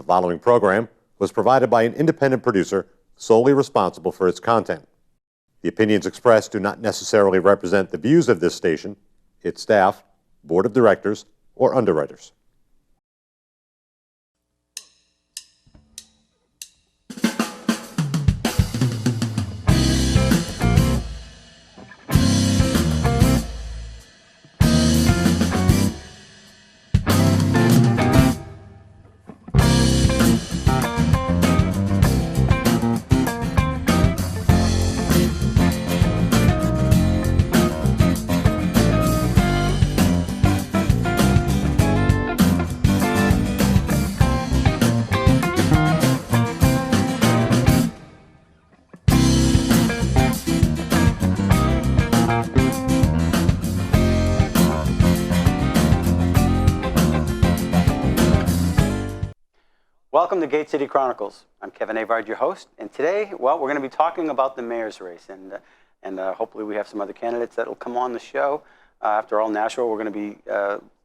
The following program was provided by an independent producer solely responsible for its content. The opinions expressed do not necessarily represent the views of this station, its staff, board of directors, or underwriters. Welcome to Gate City Chronicles. I'm Kevin Avard, your host, and today, well, we're going to be talking about the mayor's race, and hopefully we have some other candidates that will come on the show. After all, Nashua, we're going to be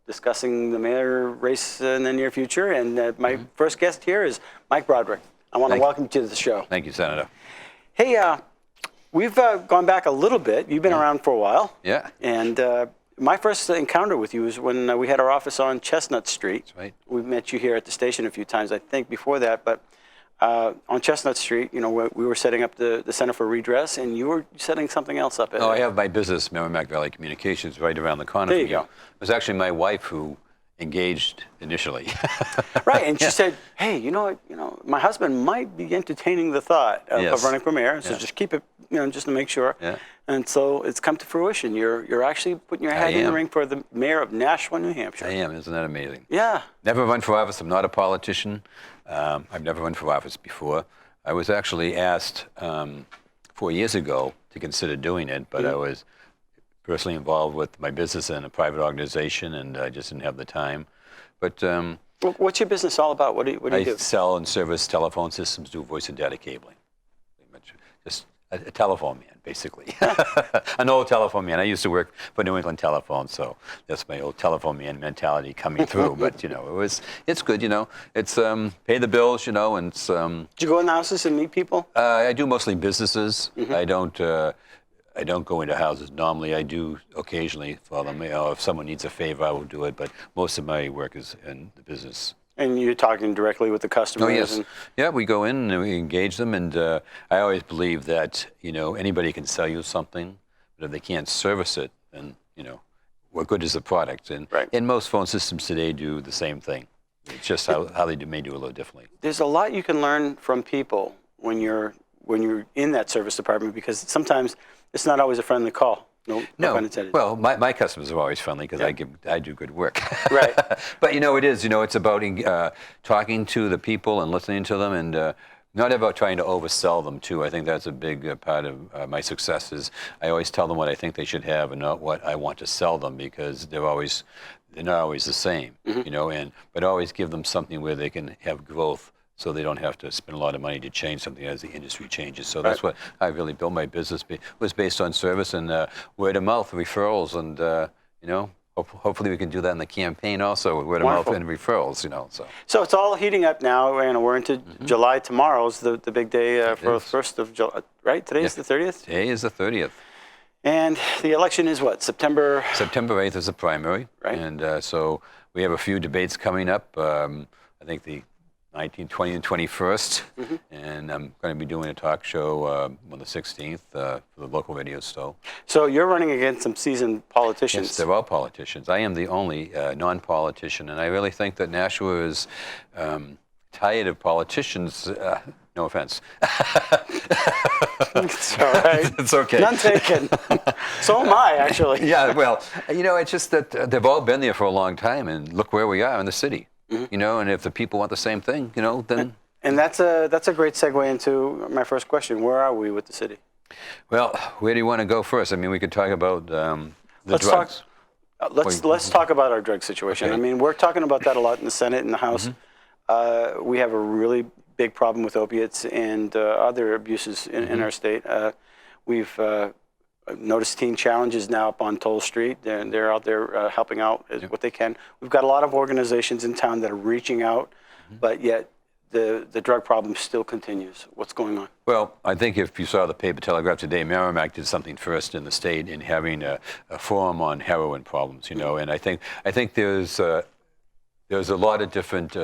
discussing the mayor race in the near future, and my first guest here is Mike Broderick. I want to welcome you to the show. Thank you, Senator. Hey, we've gone back a little bit. You've been around for a while. Yeah. And my first encounter with you was when we had our office on Chestnut Street. That's right. We met you here at the station a few times, I think, before that. But on Chestnut Street, you know, we were setting up the Center for Redress, and you were setting something else up. I have my business, Mayoral Valley Communications, right around the corner. There you go. It was actually my wife who engaged initially. Right, and she said, "Hey, you know, my husband might be entertaining the thought of running for mayor, so just keep it, just to make sure." Yeah. And so it's come to fruition. You're actually putting your hat in the ring for the mayor of Nashua, New Hampshire. I am. Isn't that amazing? Yeah. Never run for office. I'm not a politician. I've never run for office before. I was actually asked 4 years ago to consider doing it, but I was personally involved with my business in a private organization, and I just didn't have the time. But what's your business all about? What do you do? I sell and service telephone systems, do voice and data cabling. Pretty much just a telephone man, basically. An old telephone man. I used to work for New England Telephone, so that's my old telephone man mentality coming through. But it's good. It's pay the bills. And it's. Do you go in the houses and meet people? I do mostly businesses. I don't go into houses normally. I do occasionally for them. If someone needs a favor, I will do it. But most of my work is in the business. And you're talking directly with the customers? Oh, yes. Yeah, we go in and we engage them. And I always believe that, anybody can sell you something, but if they can't service it, then, what good is the product? And most phone systems today do the same thing. It's just how they may do a little differently. There's a lot you can learn from people when you're in that service department, because sometimes it's not always a friendly call. No pun intended. Well, my customers are always friendly because I do good work. Right. But it is. It's about talking to the people and listening to them, and not about trying to oversell them too. I think that's a big part of my success. Is I always tell them what I think they should have and not what I want to sell them, because they're not always the same. But always give them something where they can have growth, so they don't have to spend a lot of money to change something as the industry changes. So that's what I really built my business. Was based on service and word of mouth, referrals, and hopefully we can do that in the campaign also, with word of mouth and referrals. So it's all heating up now, and we're into July. Tomorrow's the big day for the 1st of July, right? Today's the 30th? Today is the 30th. And the election is what, September? September 8th is the primary. Right. And so we have a few debates coming up. I think the 19th, 20th, and 21st, and I'm going to be doing a talk show on the 16th for the local radio show. So you're running against some seasoned politicians. Yes, they're all politicians. I am the only non-politician, and I really think that Nashua is tired of politicians. No offense. It's all right. It's okay. None taken. So am I, actually. Yeah, well, it's just that they've all been there for a long time, and look where we are in the city. And if the people want the same thing, then... And that's a great segue into my first question. Where are we with the city? Well, where do you want to go first? I mean, we could talk about the drugs. Let's talk about our drug situation. Okay. I mean, we're talking about that a lot in the Senate and the House. We have a really big problem with opiates and other abuses in our state. We've noticed Teen Challenges now up on Toll Street. They're out there helping out what they can. We've got a lot of organizations in town that are reaching out, but yet the drug problem still continues. What's going on? Well, I think if you saw the paper Telegraph today, Merrimack did something first in the state in having a forum on heroin problems, and I think there's a lot of different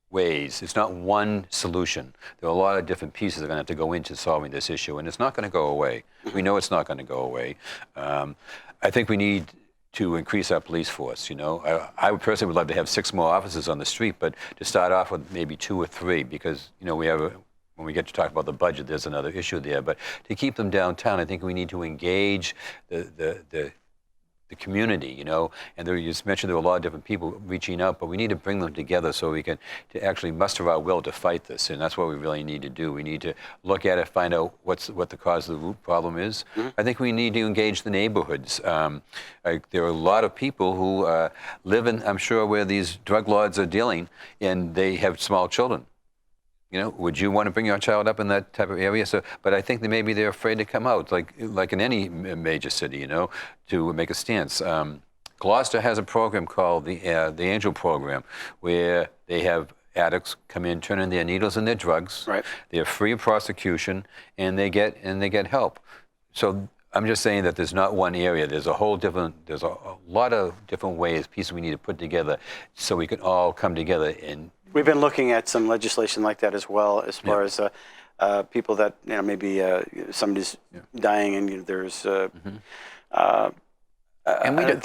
ways. It's not one solution. There are a lot of different pieces that are going to have to go into solving this issue, and it's not going to go away. We know it's not going to go away. I think we need to increase our police force. I would personally would love to have 6 more officers on the street, but to start off with maybe 2 or 3, because we have when we get to talk about the budget, there's another issue there. But to keep them downtown, I think we need to engage the community, and you just mentioned there were a lot of different people reaching out, but we need to bring them together so we can to actually muster our will to fight this, and that's what we really need to do. We need to look at it, find out what the cause of the root problem is. I think we need to engage the neighborhoods. There are a lot of people who live in, I'm sure, where these drug lords are dealing, and they have small children. Would you want to bring your child up in that type of area? But I think that maybe they're afraid to come out, like in any major city, to make a stance. Gloucester has a program called the Angel Program, where they have addicts come in, turn in their needles and their drugs. Right. They're free of prosecution, and they get help. So I'm just saying that there's not one area. There's a lot of different ways, pieces we need to put together, so we can all come together and. We've been looking at some legislation like that as well, as far as people that maybe somebody's dying and there's the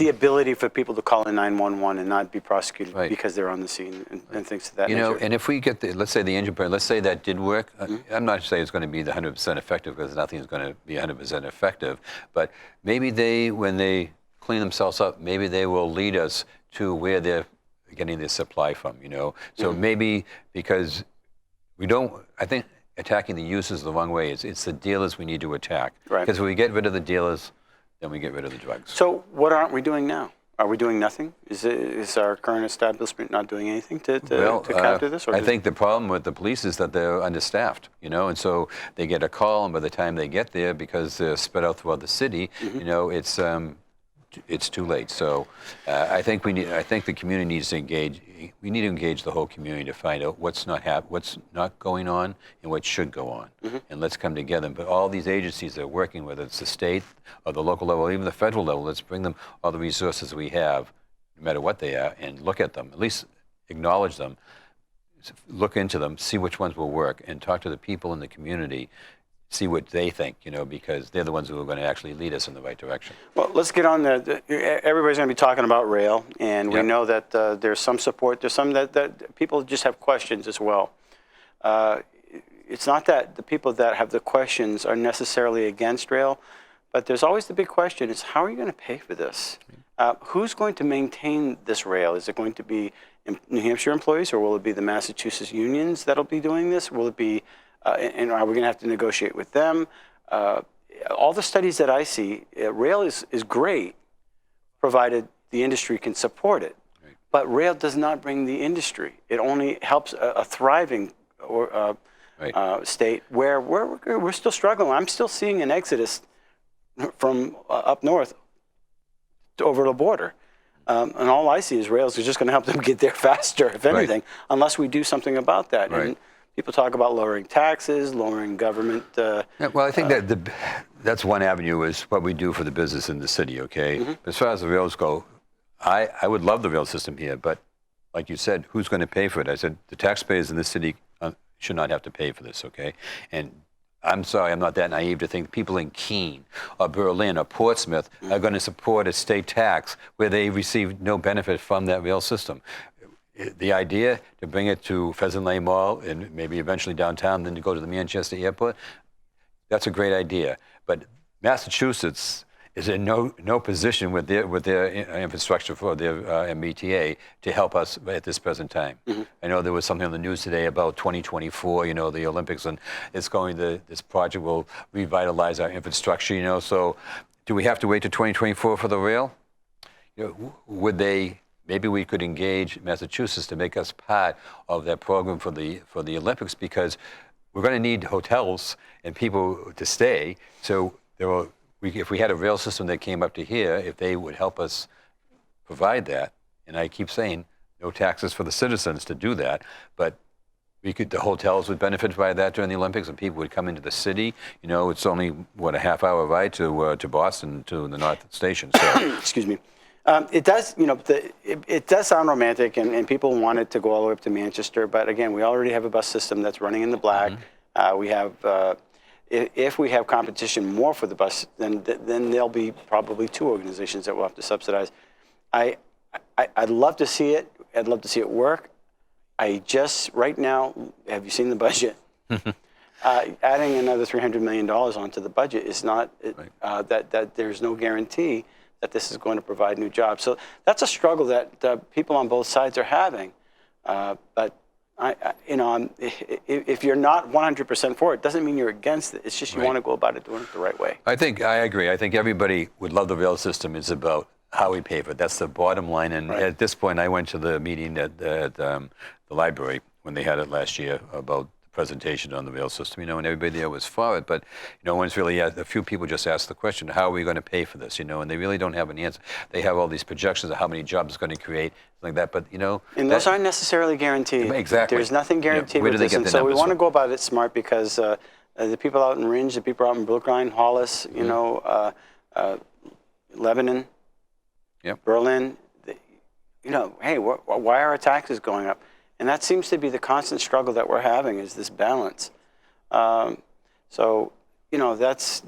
ability for people to call in 911 and not be prosecuted because they're on the scene and things of that nature. And if we get let's say the Angel Program, let's say that did work. I'm not saying it's going to be the 100% effective, because nothing is going to be 100% effective. But maybe when they clean themselves up, maybe they will lead us to where they're getting their supply from, So maybe because I think attacking the users is the wrong way. It's the dealers we need to attack. Right. Because when we get rid of the dealers, then we get rid of the drugs. So what aren't we doing now? Are we doing nothing? Is our current establishment not doing anything to counter this? Or I think the problem with the police is that they're understaffed, and so they get a call, and by the time they get there, because they're spread out throughout the city, it's too late. So I think the community needs to engage. We need to engage the whole community to find out what's not going on and what should go on. And let's come together. But all these agencies that are working, whether it's the state or the local level, or even the federal level, let's bring them all the resources we have, no matter what they are, and look at them, at least acknowledge them, look into them, see which ones will work, and talk to the people in the community, see what they think, because they're the ones who are going to actually lead us in the right direction. Well, let's get on everybody's going to be talking about rail, and we know that there's some support. There's some that people just have questions as well. It's not that the people that have the questions are necessarily against rail, but there's always the big question is, how are you going to pay for this? Who's going to maintain this rail? Is it going to be New Hampshire employees, or will it be the Massachusetts unions that'll be doing this? Will it be and are we going to have to negotiate with them? All the studies that I see, rail is great, provided the industry can support it. Right. But rail does not bring the industry. It only helps a thriving state where we're still struggling. I'm still seeing an exodus from up north over the border. And all I see is rails is just going to help them get there faster, if anything, unless we do something about that. Right. And people talk about lowering taxes, lowering government. Well, I think that's one avenue, is what we do for the business in the city, okay? But as far as the rails go, I would love the rail system here, but like you said, who's going to pay for it? I said the taxpayers in this city should not have to pay for this, okay? And I'm sorry, I'm not that naive to think people in Keene or Berlin or Portsmouth are going to support a state tax where they receive no benefit from that rail system. The idea to bring it to Pheasant Lane Mall and maybe eventually downtown, then to go to the Manchester airport, that's a great idea. But Massachusetts is in no position with their infrastructure for their MBTA to help us at this present time. I know there was something on the news today about 2024, the Olympics, and this project will revitalize our infrastructure, so do we have to wait to 2024 for the rail? Maybe we could engage Massachusetts to make us part of that program for the Olympics, because we're going to need hotels and people to stay. So if we had a rail system that came up to here, if they would help us provide that, and I keep saying no taxes for the citizens to do that, but The hotels would benefit by that during the Olympics, and people would come into the city. You know, it's only, what, a half-hour ride to Boston, to the North Station. So, Excuse me. It does, you know, it does sound romantic, and people want it to go all the way up to Manchester. But again, we already have a bus system that's running in the black. We have, if we have competition more for the bus, then there'll be probably 2 organizations that will have to subsidize. I'd love to see it. I'd love to see it work. Right now, have you seen the budget? Adding another $300 million onto the budget is not, that there's no guarantee that this is going to provide new jobs. So that's a struggle that people on both sides are having. But if you're not 100% for it, doesn't mean you're against it. It's just you want to go about it doing it the right way. I agree. I think everybody would love the rail system. It's about how we pay for it. That's the bottom line. And at this point, I went to the meeting at the library when they had it last year about presentation on the rail system, you know, and everybody there was for it, but no one's really, a few people just asked the question, how are we going to pay for this, you know, and they really don't have an answer. They have all these projections of how many jobs it's going to create, like that, but, you know. And those aren't necessarily guaranteed. Exactly. There's nothing guaranteed with this, and so we want to go about it smart, because the people out in Ringe, the people out in Brookline, Hollis, you know, Lebanon, Berlin, you know, hey, why are our taxes going up? And that seems to be the constant struggle that we're having, is this balance. So, you know, that's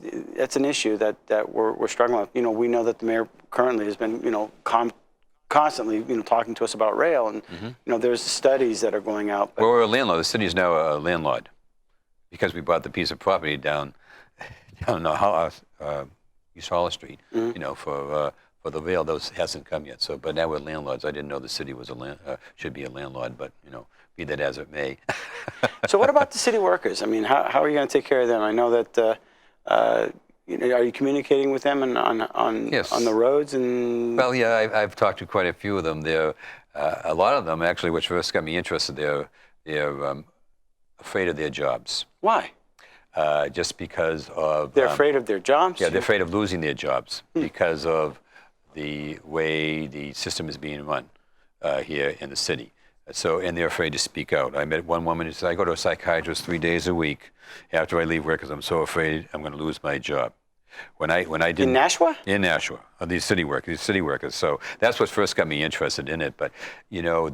an issue that we're struggling with. You know, we know that the mayor currently has been, you know, constantly, you know, talking to us about rail, and you know, there's studies that are going out. Well, we're a landlord. The city is now a landlord because we bought the piece of property down East Hollis Street, you know, for the rail. Those hasn't come yet. So, but now we're landlords. I didn't know the city was should be a landlord, but you know, be that as it may. So, what about the city workers? I mean, how are you going to take care of them? I know that. You know, are you communicating with them on the roads? And well, yeah, I've talked to quite a few of them. They're a lot of them actually, which first got me interested. They're afraid of their jobs. Why? Just because of they're afraid of their jobs. Yeah, they're afraid of losing their jobs because of the way the system is being run here in the city. So, and they're afraid to speak out. I met one woman who said, I go to a psychiatrist 3 days a week after I leave work because I'm so afraid I'm going to lose my job. When I did in Nashua? In Nashua, these city workers. So that's what first got me interested in it. But, you know,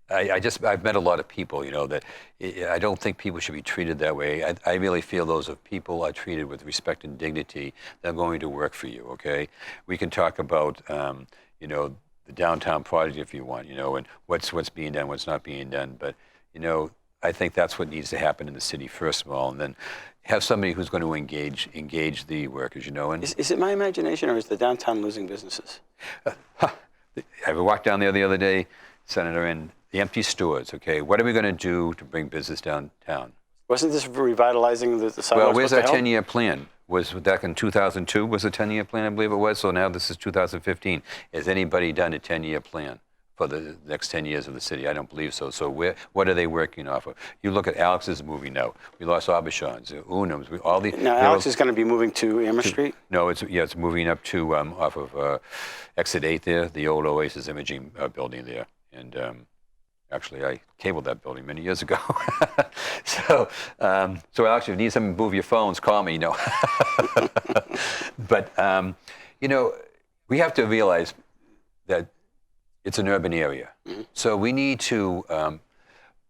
I've met a lot of people, you know, that I don't think people should be treated that way. I really feel those of people are treated with respect and dignity, they're going to work for you, okay? We can talk about, you know, the downtown project if you want, you know, and what's being done, what's not being done. But, you know, I think that's what needs to happen in the city first of all, and then have somebody who's going to engage the workers, you know. And is it my imagination, or is the downtown losing businesses? I walked down there the other day, Senator, and the empty stores, okay? What are we going to do to bring business downtown? Wasn't this revitalizing the sidewalks? Well, where's our 10-year plan? Was back in 2002 was a 10-year plan, I believe it was. So now this is 2015. Has anybody done a 10-year plan for the next 10 years of the city? I don't believe so. So what are they working off of? You look at Alex's movie now. We lost Aubuchon's, Unum's, all the. Now Alex is going to be moving to Amherst Street. No, it's moving up to off of Exit 8 there, the old Oasis Imaging building there, and. Actually, I cabled that building many years ago. So Alex, if you need something to move your phones, call me, you know. But, you know, we have to realize that it's an urban area. So we need to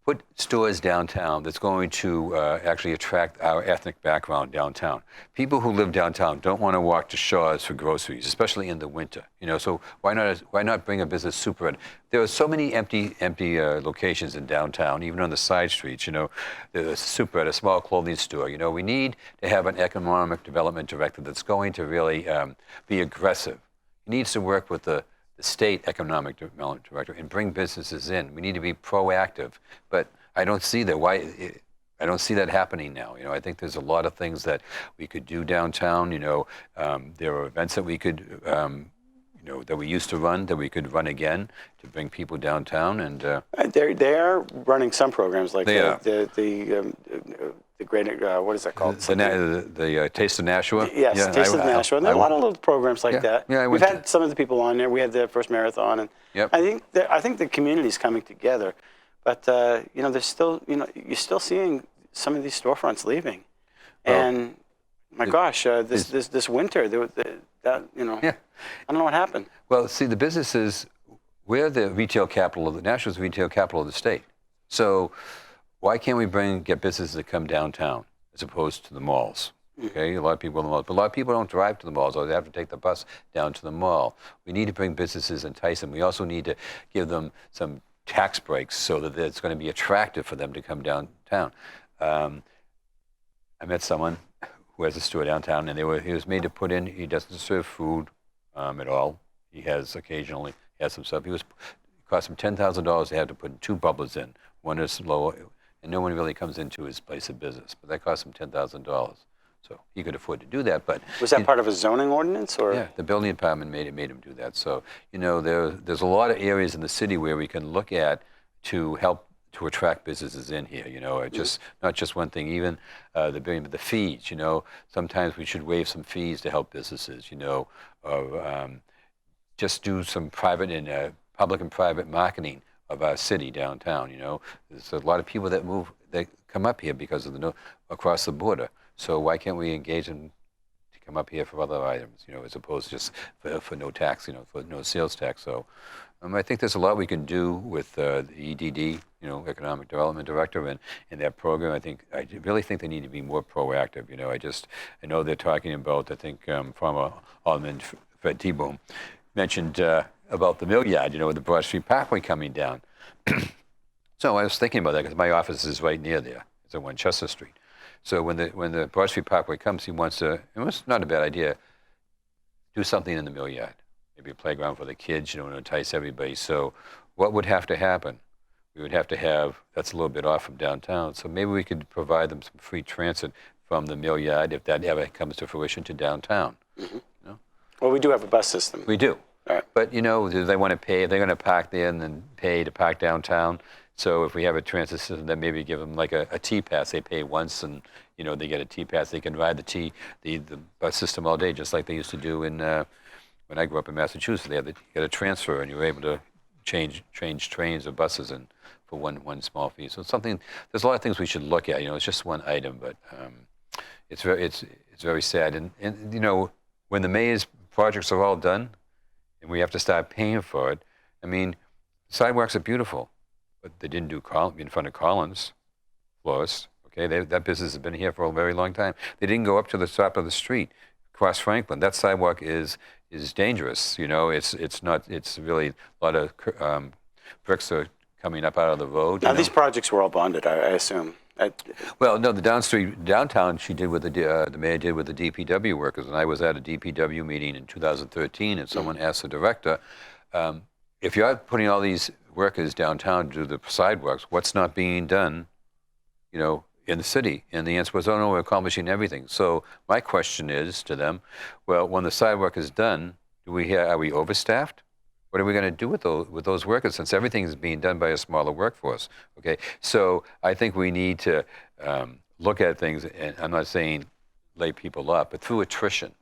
put stores downtown that's going to actually attract our ethnic background downtown. People who live downtown don't want to walk to Shaw's for groceries, especially in the winter. You know, so why not bring a business super? There are so many empty locations in downtown, even on the side streets. You know, there's a super at a small clothing store. You know, we need to have an economic development director that's going to really be aggressive. He needs to work with the state economic development director and bring businesses in. We need to be proactive, but I don't see that. I don't see that happening now. You know, I think there's a lot of things that we could do downtown. You know, there are events that we could, you know, that we used to run that we could run again to bring people downtown. And they are running some programs like the great, what is that called? The Taste of Nashua? Yes, yeah, Taste of Nashua. And there are a lot of little programs like that. Yeah, we've had some of the people on there. We had the first marathon, and I think the community's coming together. but there's still, you're still seeing some of these storefronts leaving, and my gosh, this winter, yeah. I don't know what happened. Well, see, the businesses, we're the retail capital of Nashua's retail capital of the state. So why can't we get businesses to come downtown as opposed to the malls? Okay, a lot of people in the malls, but a lot of people don't drive to the malls, or they have to take the bus down to the mall. We need to bring businesses, entice them. We also need to give them some tax breaks so that it's going to be attractive for them to come downtown. I met someone who has a store downtown, and he was made to put in. He doesn't serve food at all. He has occasionally some stuff. It cost him $10,000. They had to put 2 bubblers in. One is lower, and no one really comes into his place of business. But that cost him $10,000. So he could afford to do that. But was that part of a zoning ordinance, or? Yeah, the building department made him do that. So there's a lot of areas in the city where we can look at to help to attract businesses in here. Just not just one thing. Even the fees. Sometimes we should waive some fees to help businesses. Just do some private and public and private marketing of our city downtown. There's a lot of people that come up here because of across the border. So why can't we engage them to come up here for other items, as opposed to just for no tax, for no sales tax. So I think there's a lot we can do with the EDD, Economic Development Director, and that program. I really think they need to be more proactive. I know they're talking about, I think former Alderman Fred T-Boom mentioned about the mill yard, with the Broad Street Parkway coming down. So I was thinking about that because my office is right near there. It's on Chester Street. So when the Broad Street Parkway comes, he wants to, and it's not a bad idea, do something in the mill yard. Maybe a playground for the kids, to entice everybody. So what would have to happen? We would have to have, that's a little bit off from downtown, so maybe we could provide them some free transit from the mill yard, if that ever comes to fruition, to downtown. Well, we do have a bus system. We do. All right. But, do they want to pay? If they're going to park there and then pay to park downtown, so if we have a transit system, then maybe give them like a T-pass. They pay once, and they get a T-pass. They can ride the bus system all day, just like they used to do in when I grew up in Massachusetts. They get a transfer, and you were able to change trains or buses and for one small fee. So there's a lot of things we should look at. It's just one item, but it's very sad. And when the mayor's projects are all done, and we have to start paying for it, sidewalks are beautiful. But they didn't do in front of Collins, Florist. Okay, that business has been here for a very long time. They didn't go up to the top of the street, across Franklin. That sidewalk is dangerous. It's not. It's really a lot of bricks are coming up out of the road. Now these projects were all bonded, I assume. Well, no, the downtown she did with the mayor did with the DPW workers. And I was at a DPW meeting in 2013, and someone asked the director, if you're putting all these workers downtown to do the sidewalks, what's not being done, in the city? And the answer was, oh no, we're accomplishing everything. So my question is to them, well, when the sidewalk is done, are we overstaffed? What are we going to do with those workers, since everything is being done by a smaller workforce? Okay, so I think we need to look at things, and I'm not saying lay people up, but through attrition,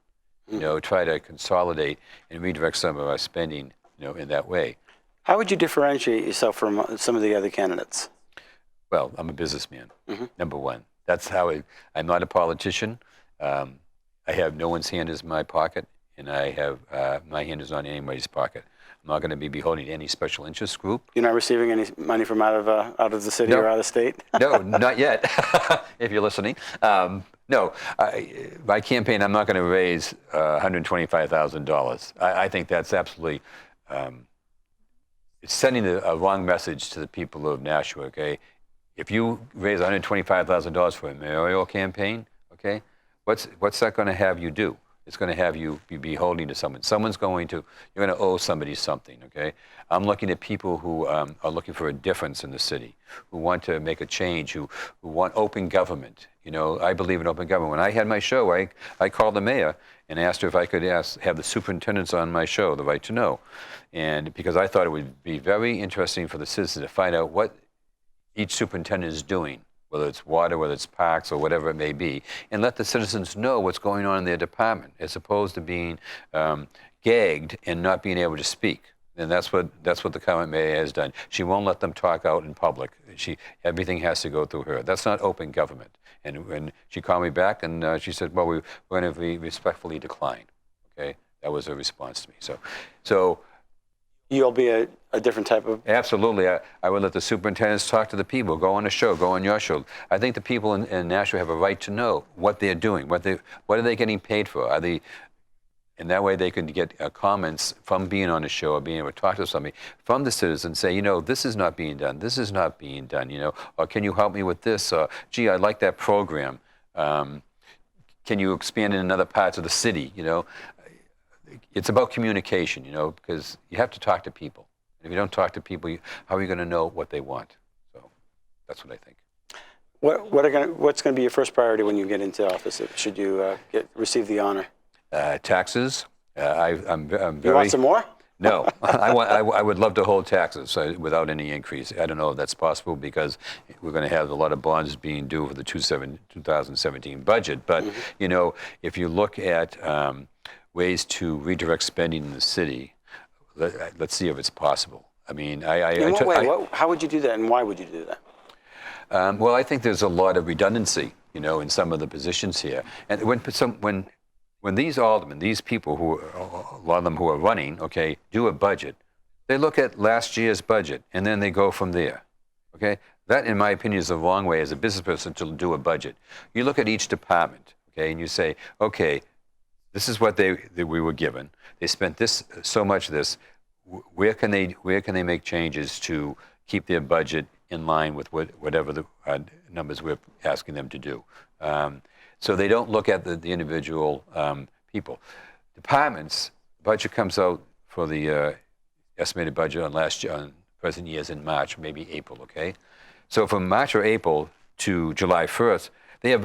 try to consolidate and redirect some of our spending, in that way. How would you differentiate yourself from some of the other candidates? Well, I'm a businessman, number one. That's how I'm not a politician. I have no one's hand in my pocket, and I have my hand is not in anybody's pocket. I'm not going to be beholden to any special interest group. You're not receiving any money from out of the city or out of the state? No, not yet, if you're listening. No, my campaign, I'm not going to raise $125,000. I think that's absolutely... it's sending a wrong message to the people of Nashua, okay? If you raise $125,000 for a mayoral campaign, okay, what's that going to have you do? It's going to have you be beholden to someone. You're going to owe somebody something, okay? I'm looking at people who are looking for a difference in the city, who want to make a change, who want open government. I believe in open government. When I had my show, I called the mayor and asked her if I could have the superintendents on my show, The Right to Know. And because I thought it would be very interesting for the citizens to find out what each superintendent is doing, whether it's water, whether it's parks, or whatever it may be, and let the citizens know what's going on in their department, as opposed to being gagged and not being able to speak. And that's what the current mayor has done. She won't let them talk out in public. Everything has to go through her. That's not open government. And when she called me back and she said, well, we're going to respectfully decline. Okay, that was her response to me. So You'll be a different type of... Absolutely. I would let the superintendents talk to the people, go on a show, go on your show. I think the people in Nashua have a right to know what they're doing, what are they getting paid for? And that way they can get comments from being on the show or being able to talk to somebody from the citizens, say, this is not being done, this is not being done, or can you help me with this? Or, gee, I like that program. Can you expand in other parts of the city, It's about communication, because you have to talk to people. And if you don't talk to people, how are you going to know what they want? So that's what I think. What's going to be your first priority when you get into office? Should you receive the honor? Taxes. I'm very... You want some more? No, I would love to hold taxes without any increase. I don't know if that's possible because we're going to have a lot of bonds being due for the 2017 budget. But, if you look at ways to redirect spending in the city, let's see if it's possible. I mean, In what way? How would you do that, and why would you do that? Well, I think there's a lot of redundancy, in some of the positions here. And when these aldermen, these people a lot of them who are running, okay, do a budget, they look at last year's budget and then they go from there, okay? That, in my opinion, is the wrong way as a business person to do a budget. You look at each department, okay, and you say, okay, this is what we were given. They spent this so much of this. Where can they make changes to keep their budget in line with whatever the numbers we're asking them to do? So they don't look at the individual people. Departments, budget comes out for the estimated budget on present years in March, maybe April, okay? So from March or April to July 1st, they have,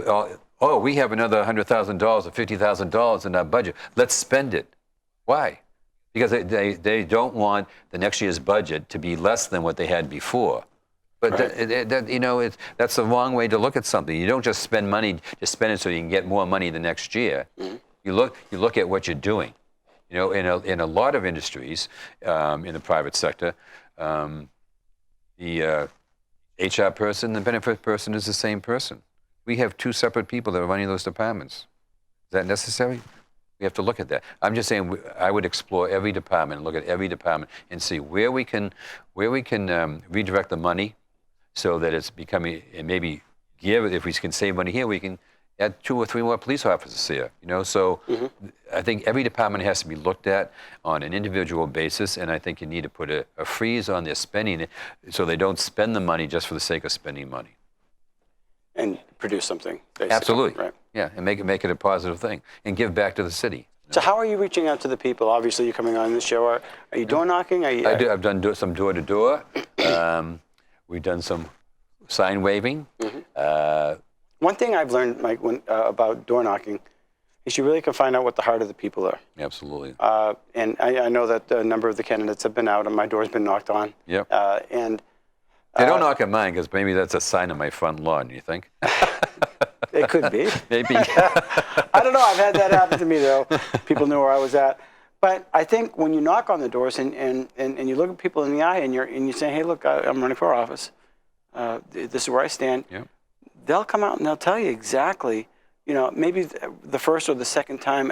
we have another $100,000 or $50,000 in our budget. Let's spend it. Why? Because they don't want the next year's budget to be less than what they had before. But right. That's the wrong way to look at something. You don't just spend money, just spend it so you can get more money the next year. Mm-hmm. You look at what you're doing. In a lot of industries, in the private sector, the HR person, the benefit person is the same person. We have two separate people that are running those departments. Is that necessary? We have to look at that. I'm just saying I would explore every department and look at every department and see where we can redirect the money so that it's becoming, and maybe if we can save money here, we can add 2 or 3 more police officers here. So mm-hmm. I think every department has to be looked at on an individual basis, and I think you need to put a freeze on their spending so they don't spend the money just for the sake of spending money. And produce something, basically. Absolutely. Right. Yeah, and make it a positive thing and give back to the city. So how are you reaching out to the people? Obviously, you're coming on this show. Are you door knocking? I've done some door to door. We've done some sign waving. Mm-hmm. One thing I've learned, Mike, about door knocking is you really can find out what the heart of the people are. Absolutely. And I know that a number of the candidates have been out and my door's been knocked on. Yep. And they don't knock at mine because maybe that's a sign of my front lawn, you think? It could be. Maybe. I don't know. I've had that happen to me, though. People knew where I was at. But I think when you knock on the doors and you look at people in the eye and you say, hey, look, I'm running for office. This is where I stand. Yep. They'll come out and they'll tell you exactly, maybe the first or the second time,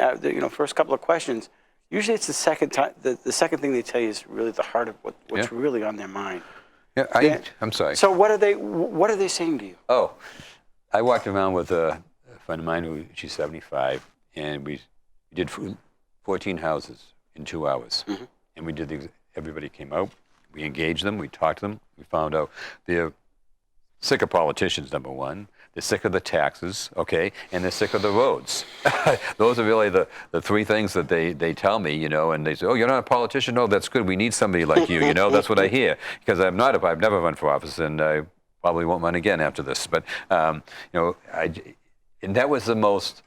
first couple of questions. Usually it's the second time. The second thing they tell you is really the heart of what's really on their mind. Yeah, I'm sorry. So what are they saying to you? Oh, I walked around with a friend of mine she's 75, and we did 14 houses in 2 hours. Mm-hmm. And we did everybody came out, we engaged them, we talked to them, we found out they're sick of politicians, number one. They're sick of the taxes, okay, and they're sick of the roads. Those are really the 3 things that they tell me, and they say, oh, you're not a politician? No, that's good. We need somebody like you, that's what I hear. Because I've never run for office, and I probably won't run again after this. But, and that was the most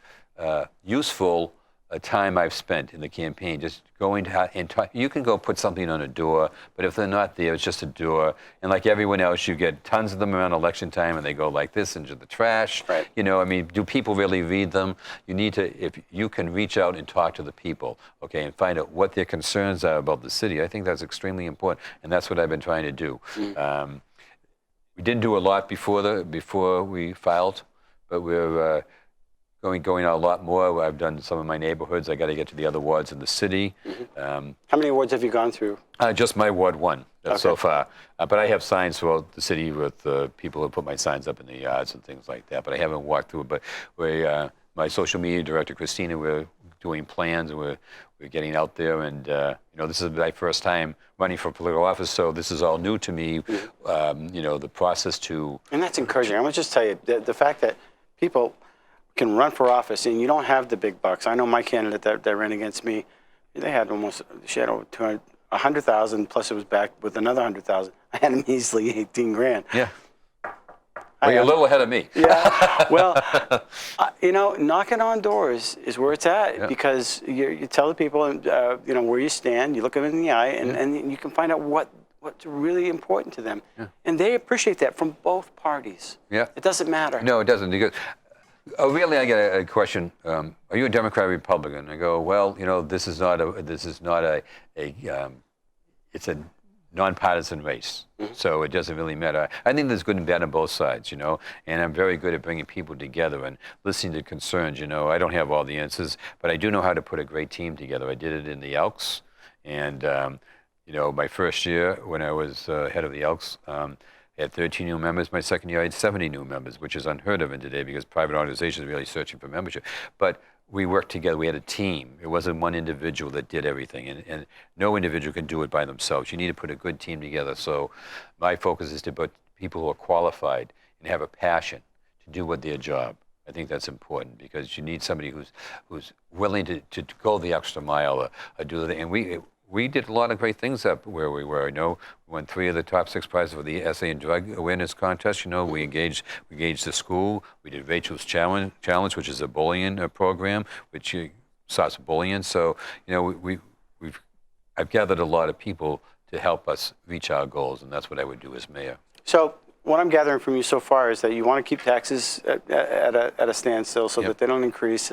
useful time I've spent in the campaign just going to and talk. You can go put something on a door, but if they're not there, it's just a door. And like everyone else, you get tons of them around election time, and they go like this into the trash. Right. You know, I mean, do people really read them? You need to, if you can reach out and talk to the people, okay, and find out what their concerns are about the city. I think that's extremely important, and that's what I've been trying to do. We didn't do a lot before we filed, but we're going out a lot more. I've done some of my neighborhoods. I got to get to the other wards in the city. How many wards have you gone through? Just my Ward 1 Okay. so far. But I have signs throughout the city with people who put my signs up in the yards and things like that. But I haven't walked through it. But my social media director, Christina, we're doing plans, and we're getting out there. And, you know, this is my first time running for political office, so this is all new to me, you know, the process to... And that's encouraging. I want to just tell you, the fact that people can run for office and you don't have the big bucks. I know my candidate that ran against me, she had over 100,000, plus it was backed with another 100,000. I had a measly 18 grand. Yeah. Well, you're a little ahead of me. Yeah. Well, you know, knocking on doors is where it's at, because you tell the people, you know, where you stand, you look them in the eye, and you can find out what's really important to them. Yeah. And they appreciate that from both parties. Yeah. It doesn't matter. No, it doesn't. Because, really, I get a question. Are you a Democrat or Republican? I go, well, you know, this is not a it's a nonpartisan race, so it doesn't really matter. I think there's good and bad on both sides, you know, and I'm very good at bringing people together and listening to concerns. You know, I don't have all the answers, but I do know how to put a great team together. I did it in the Elks, and you know, my first year when I was head of the Elks, I had 13 new members. My second year, I had 70 new members, which is unheard of in today because private organizations are really searching for membership. But we worked together. We had a team. It wasn't one individual that did everything, and no individual can do it by themselves. You need to put a good team together. So my focus is to put people who are qualified and have a passion to do their job. I think that's important because you need somebody who's willing to go the extra mile or do the thing. And we did a lot of great things up where we were. You know, we won 3 of the top 6 prizes for the essay and drug awareness contest. You know, we engaged the school. We did Rachel's Challenge, which is a bullying program, which stops bullying. So, you know, I've gathered a lot of people to help us reach our goals, and that's what I would do as mayor. So what I'm gathering from you so far is that you want to keep taxes at a standstill so that they don't increase.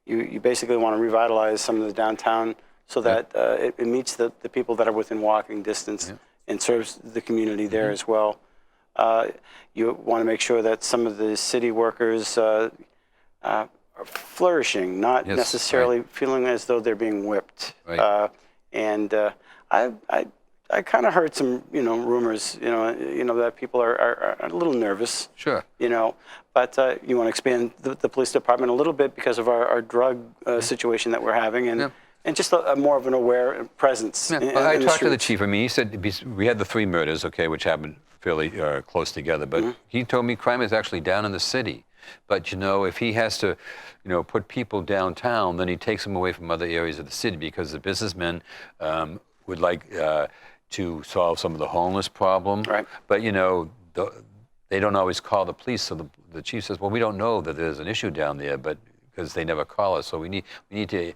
You basically want to revitalize some of the downtown so that it meets the people that are within walking distance and serves the community there as well. You want to make sure that some of the city workers are flourishing, not necessarily feeling as though they're being whipped. Right. I kind of heard some, you know, rumors, you know that people are a little nervous. Sure. You know, but you want to expand the police department a little bit because of our drug situation that we're having, and just a more of an aware presence. Yeah. In I the talked to the streets. chief. I mean, he said we had the 3 murders, okay, which happened fairly close together. But he told me crime is actually down in the city. But, you know, if he has to, you know, put people downtown, then he takes them away from other areas of the city because the businessmen would like to solve some of the homeless problem. Right. But, you know, they don't always call the police. So the chief says, well, we don't know that there's an issue down there, but because they never call us. So we need to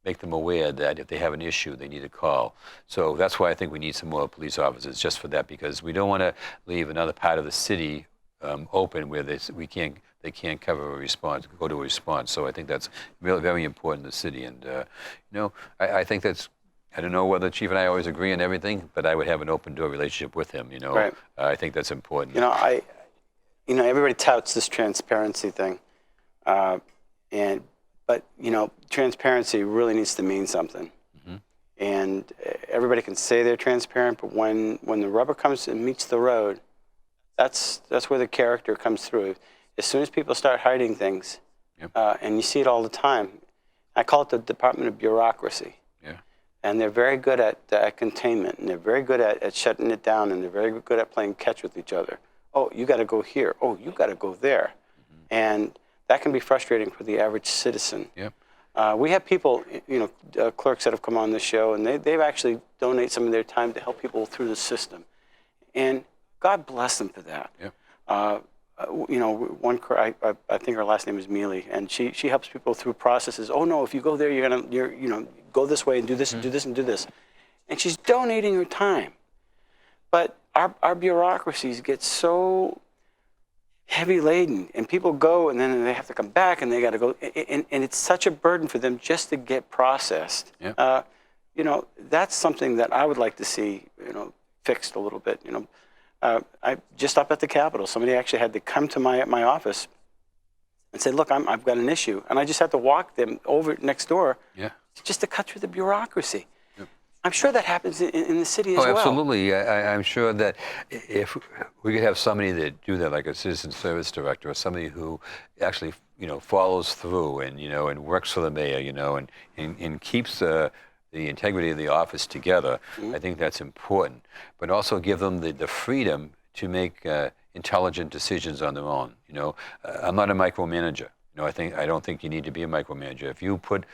make them aware that if they have an issue, they need to call. So that's why I think we need some more police officers, just for that, because we don't want to leave another part of the city open where they can't cover a response, go to a response. So I think that's really very important in the city. And you know, I think that's. I don't know whether the chief and I always agree on everything, but I would have an open door relationship with him. You know, right. I think that's important. You know, everybody touts this transparency thing, but you know, transparency really needs to mean something. And everybody can say they're transparent, but when the rubber comes and meets the road, that's where the character comes through. As soon as people start hiding things, and you see it all the time, I call it the Department of Bureaucracy. And they're very good at containment, and they're very good at shutting it down, and they're very good at playing catch with each other. Oh, you got to go here. Oh, you got to go there. And that can be frustrating for the average citizen. We have people, you know, clerks that have come on the show, and they've actually donate some of their time to help people through the system. And God bless them for that. I think her last name is Mealy, and she helps people through processes. Oh no, if you go there, go this way and do this and do this and do this, and she's donating her time. But our bureaucracies get so heavy laden, and people go and then they have to come back and they got to go, and it's such a burden for them just to get processed. Yeah. That's something that I would like to see, fixed a little bit. I just up at the Capitol, somebody actually had to come to my office and say, look, I've got an issue. And I just had to walk them over next door just to cut through the bureaucracy. Yep. I'm sure that happens in the city as well. Oh, absolutely. I'm sure that if we could have somebody that do that, like a citizen service director, or somebody who actually, follows through and works for the mayor, and keeps the integrity of the office together, I think that's important. But also give them the freedom to make intelligent decisions on their own. I'm not a micromanager. I don't think you need to be a micromanager. If you put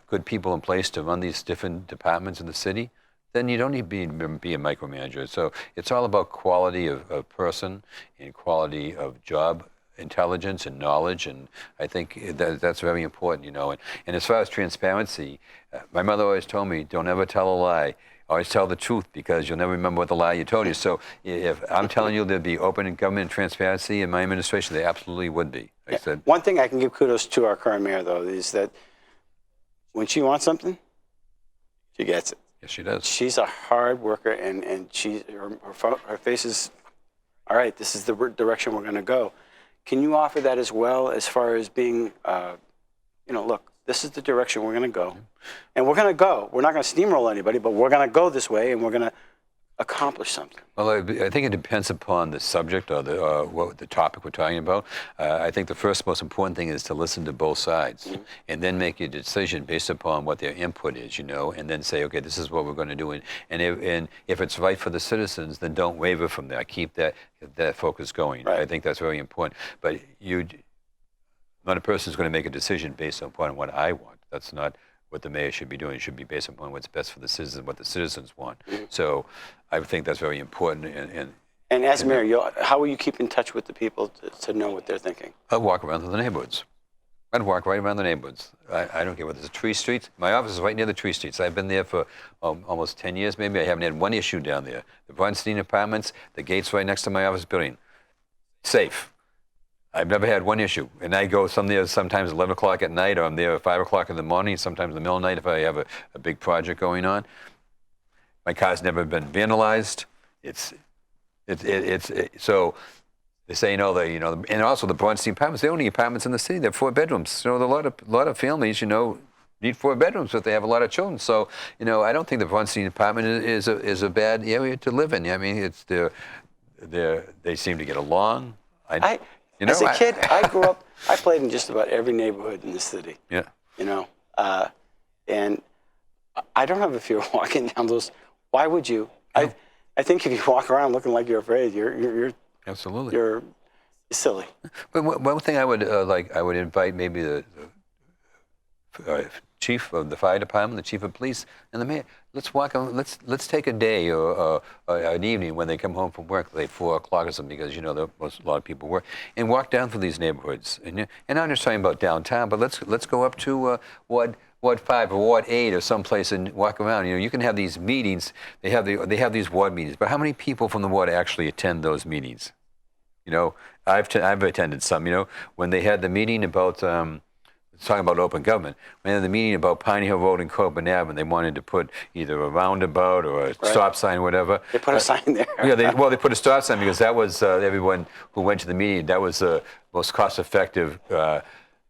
good people in place to run these different departments in the city, then you don't need to be a micromanager. So it's all about quality of person and quality of job intelligence and knowledge, and I think that's very important, And as far as transparency, my mother always told me, don't ever tell a lie. Always tell the truth, because you'll never remember what the lie you told you. So if I'm telling you there'd be open government and transparency in my administration, there absolutely would be. I said. One thing I can give kudos to our current mayor, though, is that when she wants something, she gets it. Yes, she does. She's a hard worker, and her face is, all right, this is the direction we're going to go. Can you offer that as well, as far as being, look, this is the direction we're going to go. And we're going to go. We're not going to steamroll anybody, but we're going to go this way, and we're going to accomplish something. Well, I think it depends upon the subject or the topic we're talking about. I think the first most important thing is to listen to both sides, and then make your decision based upon what their input is, and then say, okay, this is what we're going to do. And if it's right for the citizens, then don't waver from that. Keep that focus going. Right. I think that's very important. But not a person is going to make a decision based upon what I want. That's not what the mayor should be doing. It should be based upon what's best for the citizens, what the citizens want. So I think that's very important. And as mayor, how will you keep in touch with the people to know what they're thinking? I'll walk around the neighborhoods. I'd walk right around the neighborhoods. I don't care whether it's Tree Street. My office is right near the Tree Streets. I've been there for almost 10 years, maybe. I haven't had one issue down there. The Bronstein Apartments, the gate's right next to my office building. Safe. I've never had one issue. And I go sometimes 11 o'clock at night, or I'm there at 5 o'clock in the morning, sometimes in the middle of the night if I have a big project going on. My car's never been vandalized. So they say, and also the Bronstein Apartments, they're only apartments in the city. They're 4 bedrooms. So a lot of families, need 4 bedrooms, but they have a lot of children. So, I don't think the Bronstein Apartment is a bad area to live in. I mean, they seem to get along. As a kid, I grew up, I played in just about every neighborhood in the city. Yeah. And I don't have a fear of walking down those. Why would you? I think if you walk around looking like you're afraid, you're absolutely, you're silly. But one thing I would I would invite maybe the chief of the fire department, the chief of police, and the mayor. Let's walk. Let's take a day or an evening when they come home from work, like 4 o'clock or something, because a lot of people work, and walk down through these neighborhoods. And I'm just talking about downtown, but let's go up to Ward 5 or Ward 8 or someplace and walk around. You can have these meetings. They have these ward meetings, but how many people from the ward actually attend those meetings? I've attended some. When they had the meeting about. Talking about open government, when they had the meeting about Pine Hill Road and Coburn Ave, and they wanted to put either a roundabout or a stop sign, or whatever. They put a sign there. Yeah, they put a stop sign because that was everyone who went to the meeting. That was the most cost-effective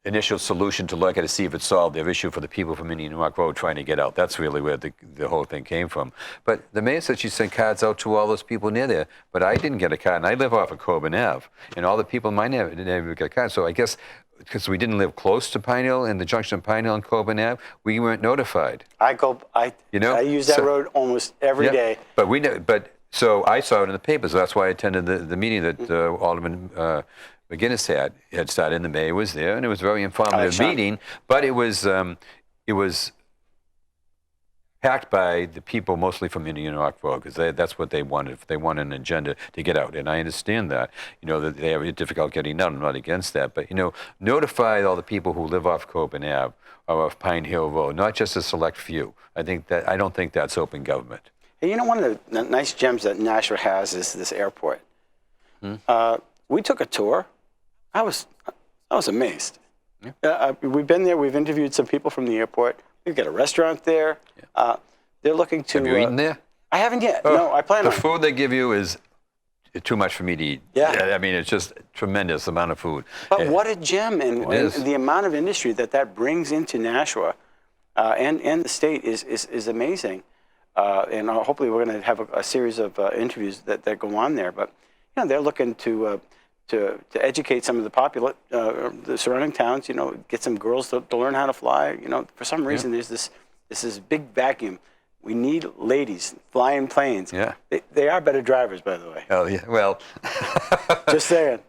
initial solution to look at to see if it solved their issue for the people from Indian Rock Road trying to get out. That's really where the whole thing came from. But the mayor said she sent cards out to all those people near there, but I didn't get a card, and I live off of Coburn Ave, and all the people in my neighborhood didn't get a card. So I guess because we didn't live close to Pine Hill and the junction of Pine Hill and Coburn Ave, we weren't notified. I use that road almost every day. But so I saw it in the papers. So that's why I attended the meeting that Alderman McGinnis had started, and the mayor was there, and it was a very informative meeting. But it was hacked by the people mostly from Indian Rock Road, because that's what they wanted. They want an agenda to get out, and I understand that. That they have it difficult getting out. I'm not against that, but notify all the people who live off Coben Ave or off Pine Hill Road, not just a select few. I don't think that's open government. Hey, one of the nice gems that Nashua has is this airport. We took a tour. I was amazed. Yeah. We've been there. We've interviewed some people from the airport. We've got a restaurant there. Yeah. They're looking to. Have you eaten there? I haven't yet. No, I plan on. The food they give you is too much for me to eat. Yeah. I mean, it's just tremendous amount of food. But what a gem, and the amount of industry that brings into Nashua and the state is amazing. And hopefully we're going to have a series of interviews that go on there. But they're looking to educate some of the the surrounding towns. Get some girls to learn how to fly. For some reason there's this big vacuum. We need ladies flying planes. Yeah. They are better drivers, by the way. Oh yeah. Well. Just saying.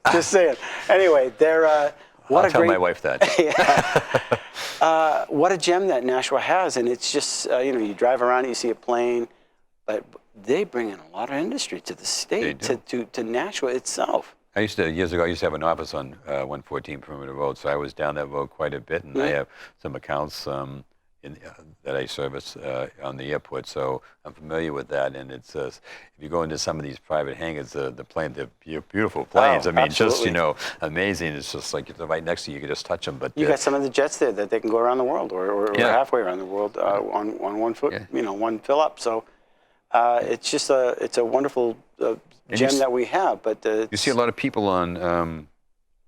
Anyway, they're I'll tell my wife that. What a gem that Nashua has, and it's just you drive around, you see a plane, but they bring in a lot of industry to the state, to Nashua itself. Years ago, I used to have an office on 114 Perimeter Road, so I was down that road quite a bit, and I have some accounts that I service on the airport, so I'm familiar with that. And it's if you go into some of these private hangars, the beautiful planes. I mean, absolutely. just amazing. It's just like they're right next to you. You can just touch them. But you got some of the jets there that they can go around the world, or halfway around the world on 1 foot, one fill up. So it's just it's a wonderful gem that we have. But you see a lot of people on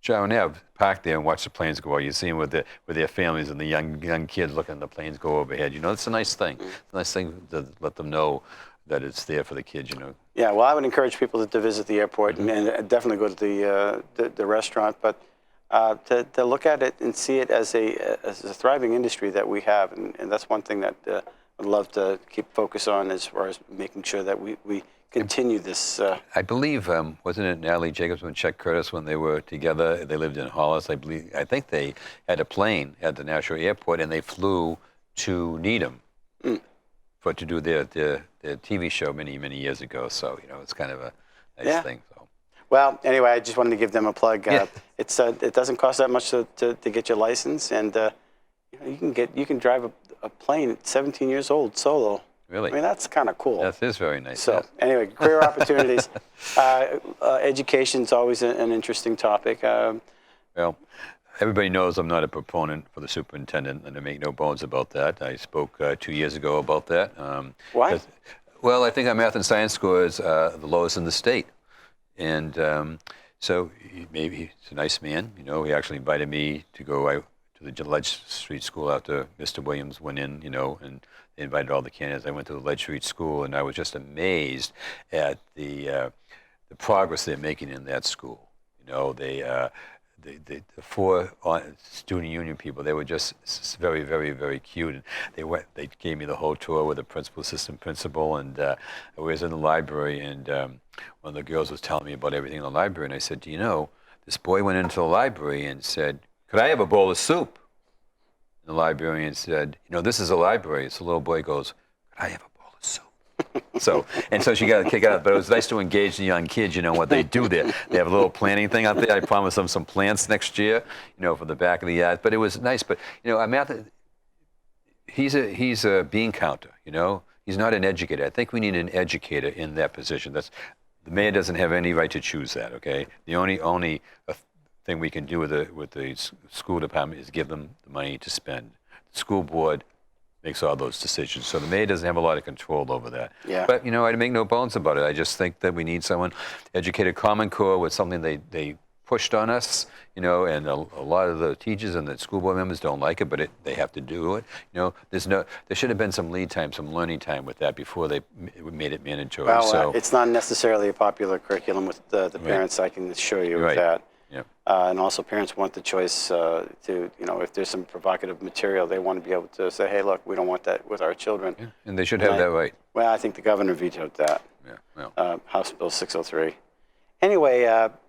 Sharon Ave parked there and watch the planes go over. You see them with their families and the young kids looking at the planes go overhead. It's a nice thing. It's a nice thing to let them know that it's there for the kids. Yeah, well, I would encourage people to visit the airport and definitely go to the restaurant, but to look at it and see it as a thriving industry that we have, and that's one thing that I'd love to keep focus on as far as making sure that we continue this. I believe, wasn't it Natalie Jacobs and Chuck Curtis when they were together? They lived in Hollis, I believe. I think they had a plane at the Nashua Airport, and they flew to Needham to do their TV show many years ago. So it's kind of a nice thing. So. Well, anyway, I just wanted to give them a plug. It doesn't cost that much to get your license, and you can drive a plane at 17 years old solo. Really? I mean, that's kind of cool. That is very nice. So anyway, career opportunities. Education's always an interesting topic. Well, everybody knows I'm not a proponent for the superintendent, and I make no bones about that. I spoke 2 years ago about that. Why? Well, I think our math and science score is the lowest in the state. And so maybe he's a nice man. He actually invited me to go to the Ledge Street School after Mr. Williams went in, and they invited all the candidates. I went to the Ledge Street School, and I was just amazed at the progress they're making in that school. The 4 student union people, they were just very, very, very cute. And they gave me the whole tour with the principal, assistant principal, and I was in the library, and one of the girls was telling me about everything in the library, and I said, this boy went into the library and said, "Could I have a bowl of soup?" And the librarian said, "This is a library." So the little boy goes, "Could I have a bowl of soup?" So she got a kick out of it, but it was nice to engage the young kids, what they do there. They have a little planting thing out there. I promised them some plants next year, for the back of the yard. But it was nice. But, he's a bean counter, He's not an educator. I think we need an educator in that position. The mayor doesn't have any right to choose that, okay? The only thing we can do with the school department is give them the money to spend. The school board makes all those decisions. So the mayor doesn't have a lot of control over that. Yeah. But, I make no bones about it. I just think that we need someone educated. Common Core was something they pushed on us, and a lot of the teachers and the school board members don't like it, but they have to do it. There should have been some lead time, some learning time with that before they made it mandatory. Well, it's not necessarily a popular curriculum with the parents, I can assure you of that. Yeah. And also parents want the choice to, if there's some provocative material, they want to be able to say, hey, look, we don't want that with our children. Yeah. And they should have that right. Well, I think the governor vetoed that. Yeah. Well. House Bill 603. Anyway,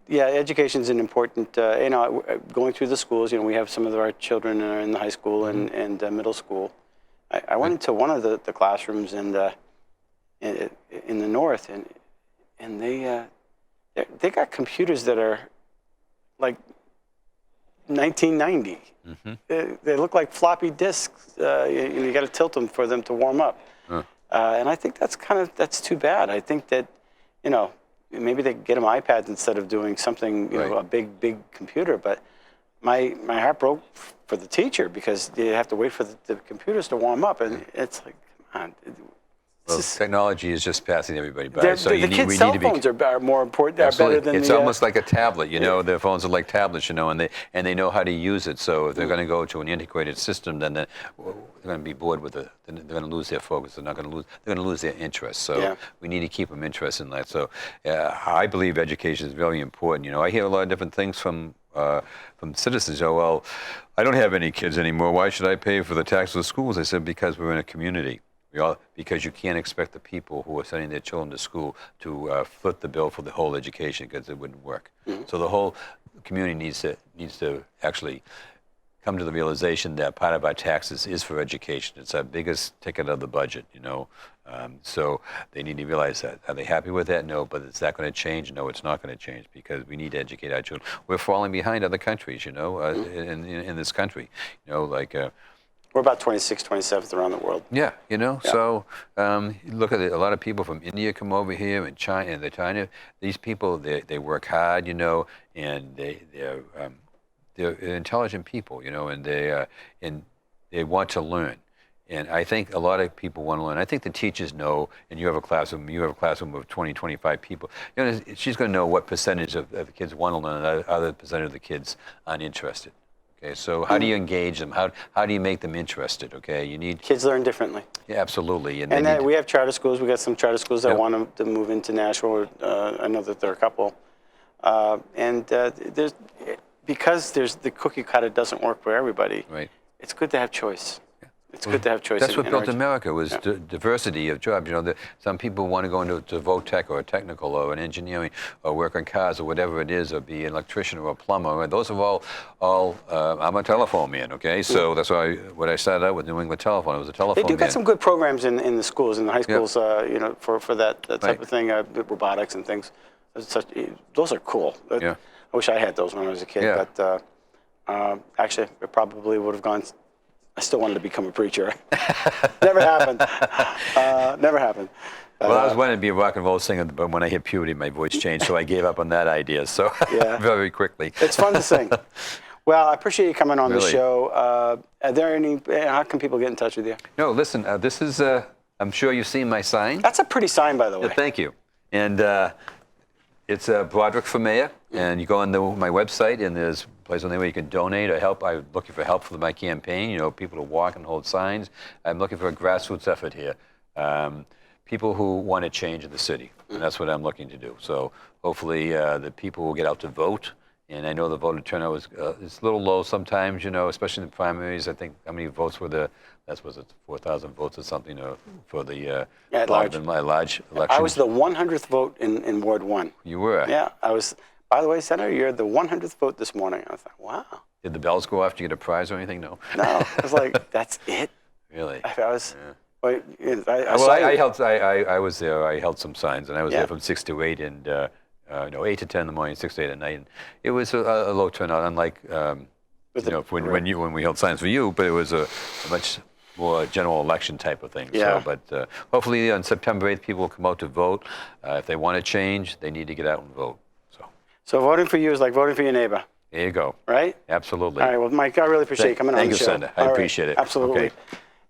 education's an important, going through the schools, we have some of our children are in the high school and middle school. I went into one of the classrooms in the north, and they got computers that are like 1990. They look like floppy disks. You got to tilt them for them to warm up. And I think that's too bad. I think that, maybe they get them iPads instead of doing something, a big computer. But my heart broke for the teacher because they have to wait for the computers to warm up, and it's like, come on. Well, technology is just passing everybody by. So the kids' cell phones are more important. They're better than it's almost like a tablet. Their phones are like tablets. And they know how to use it. So if they're going to go to an integrated system, then they're going to be bored with it. They're going to lose their focus. They're going to lose their interest. So we need to keep them interested in that. So I believe education is very important. I hear a lot of different things from citizens. Well, I don't have any kids anymore. Why should I pay for the tax of the schools? I said, because we're in a community. Because you can't expect the people who are sending their children to school to foot the bill for the whole education, because it wouldn't work. So the whole community needs to actually come to the realization that part of our taxes is for education. It's our biggest ticket of the budget, so they need to realize that. Are they happy with that? No. But is that going to change? No, it's not going to change, because we need to educate our children. We're falling behind other countries, in this country, we're about 26th, 27th around the world. Yeah, so look at it. A lot of people from India come over here, and China. These people, they work hard, and they're intelligent people, and they want to learn. And I think a lot of people want to learn. I think the teachers know, and you have a classroom of 20, 25 people. She's going to know what percentage of the kids want to learn, and other percentage of the kids aren't interested. Okay, so how do you engage them? How do you make them interested? Okay, you need kids learn differently. Yeah, absolutely. And we have charter schools. We got some charter schools that want to move into Nashua. I know that there are a couple, because the cookie cutter doesn't work for everybody. Right. It's good to have choice. It's good to have choice. That's what built America, was diversity of jobs. Some people want to go into VOTech or a technical or an engineering or work on cars or whatever it is, or be an electrician or a plumber. Those are all I'm a telephone man, okay? So that's why when I started out with New England Telephone, it was a telephone man. They do got some good programs in the schools, in the high schools, for that type of thing, robotics and things. Those are cool. I wish I had those when I was a kid, but actually, it probably would have gone. I still wanted to become a preacher. Never happened. Never happened. Well, I was wanting to be a rock and roll singer, but when I hit puberty, my voice changed, so I gave up on that idea. So very quickly. It's fun to sing. Well, I appreciate you coming on the show. Are there any? How can people get in touch with you? No, listen. This is. I'm sure you've seen my sign. That's a pretty sign, by the way. Yeah, thank you. And it's Broderick for Mayor. And you go on my website, and there's a place on there where you can donate or help. I'm looking for help for my campaign. People to walk and hold signs. I'm looking for a grassroots effort here. People who want to change in the city, and that's what I'm looking to do. So hopefully the people will get out to vote. And I know the voter turnout is a little low sometimes, especially in the primaries. I think how many votes were there? Was it 4,000 votes or something for the large election? I was the 100th vote in Ward 1. You were? Yeah, I was. By the way, Senator, you're the 100th vote this morning. I was like, wow. Did the bells go off? Did you get a prize or anything? No. No, I was like, that's it. Really? I was. Yeah. I was there. I held some signs, and I was there from 6 to 8, and 8 to 10 in the morning, 6 to 8 at night. And it was a low turnout, unlike when we held signs for you, but it was a much more general election type of thing. Yeah. So, but hopefully on September 8th, people will come out to vote. If they want to change, they need to get out and vote. So voting for you is like voting for your neighbor. There you go. Right? Absolutely. All right. Well, Mike, I really appreciate you coming on the show. Thank you, Senator. I appreciate it. Absolutely. Okay.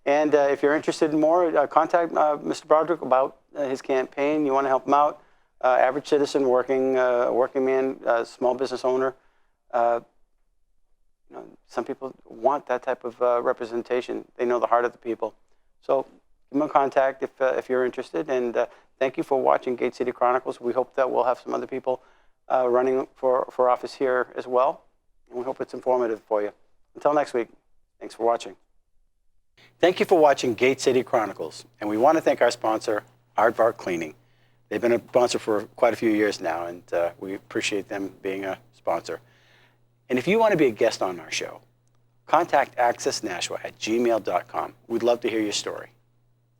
And if you're interested in more, contact Mr. Broderick about his campaign. You want to help him out. Average citizen, working man, small business owner. Some people want that type of representation. They know the heart of the people. So give him a contact if you're interested. And thank you for watching Gate City Chronicles. We hope that we'll have some other people running for office here as well. And we hope it's informative for you. Until next week, thanks for watching. Thank you for watching Gate City Chronicles. And we want to thank our sponsor, Aardvark Cleaning. They've been a sponsor for quite a few years now, and we appreciate them being a sponsor. And if you want to be a guest on our show, contact accessnashua@gmail.com. We'd love to hear your story.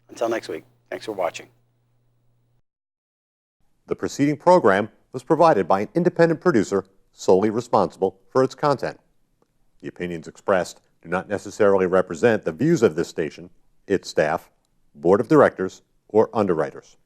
Until next week, thanks for watching. The preceding program was provided by an independent producer solely responsible for its content. The opinions expressed do not necessarily represent the views of this station, its staff, board of directors, or underwriters.